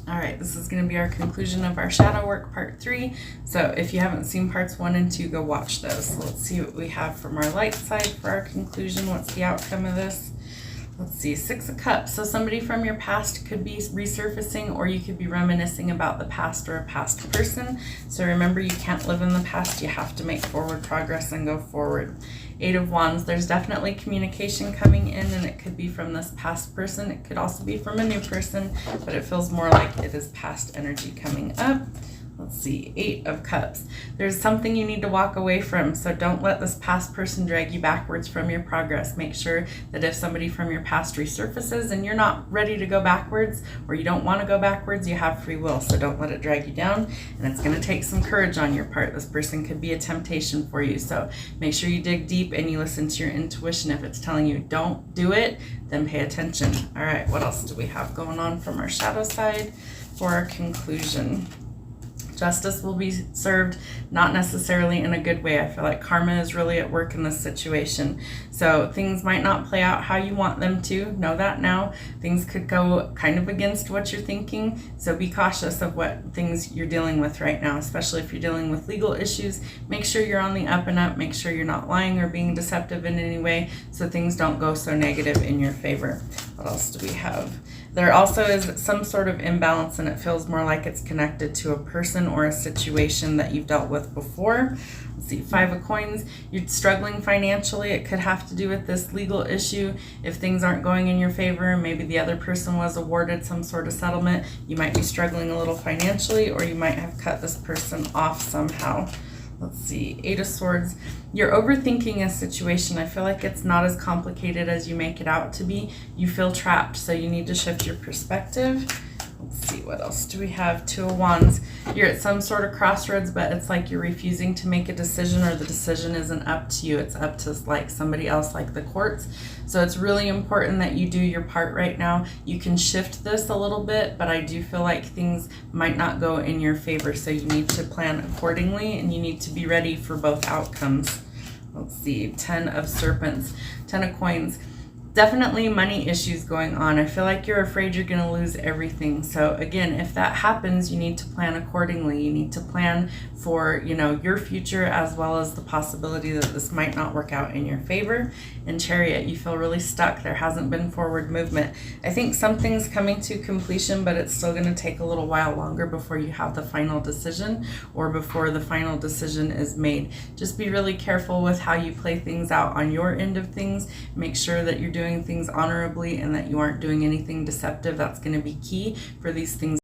All right, this is going to be our conclusion of our shadow work part 3. So if you haven't seen parts 1 and 2, go watch those. So let's see what we have from our light side for our conclusion. What's the outcome of this? Let's see, 6 of Cups. So somebody from your past could be resurfacing, or you could be reminiscing about the past or a past person. So remember, you can't live in the past. You have to make forward progress and go forward. 8 of Wands. There's definitely communication coming in, and it could be from this past person. It could also be from a new person, but it feels more like it is past energy coming up. Let's see, 8 of Cups. There's something you need to walk away from, so don't let this past person drag you backwards from your progress. Make sure that if somebody from your past resurfaces and you're not ready to go backwards, or you don't want to go backwards, you have free will, so don't let it drag you down. And it's going to take some courage on your part. This person could be a temptation for you, so make sure you dig deep and you listen to your intuition. If it's telling you don't do it, then pay attention. All right, what else do we have going on from our shadow side for our conclusion? Justice will be served, not necessarily in a good way. I feel like karma is really at work in this situation. So things might not play out how you want them to. Know that now. Things could go kind of against what you're thinking. So be cautious of what things you're dealing with right now, especially if you're dealing with legal issues. Make sure you're on the up and up. Make sure you're not lying or being deceptive in any way, so things don't go so negative in your favor. What else do we have? There also is some sort of imbalance, and it feels more like it's connected to a person or a situation that you've dealt with before. Let's see, 5 of Coins. You're struggling financially. It could have to do with this legal issue. If things aren't going in your favor, maybe the other person was awarded some sort of settlement, you might be struggling a little financially, or you might have cut this person off somehow. Let's see, 8 of Swords. You're overthinking a situation. I feel like it's not as complicated as you make it out to be. You feel trapped, so you need to shift your perspective. Let's see, what else do we have? 2 of Wands. You're at some sort of crossroads, but it's like you're refusing to make a decision, or the decision isn't up to you. It's up to like somebody else, like the courts. So it's really important that you do your part right now. You can shift this a little bit, but I do feel like things might not go in your favor. So you need to plan accordingly, and you need to be ready for both outcomes. Let's see, 10 of Serpents, 10 of Coins. Definitely money issues going on. I feel like you're afraid you're going to lose everything. So again, if that happens, you need to plan accordingly. You need to plan for, you know, your future, as well as the possibility that this might not work out in your favor. And Chariot, you feel really stuck. There hasn't been forward movement. I think something's coming to completion, but it's still going to take a little while longer before you have the final decision, or before the final decision is made. Just be really careful with how you play things out on your end of things. Make sure that you're doing things honorably and that you aren't doing anything deceptive. That's going to be key for these things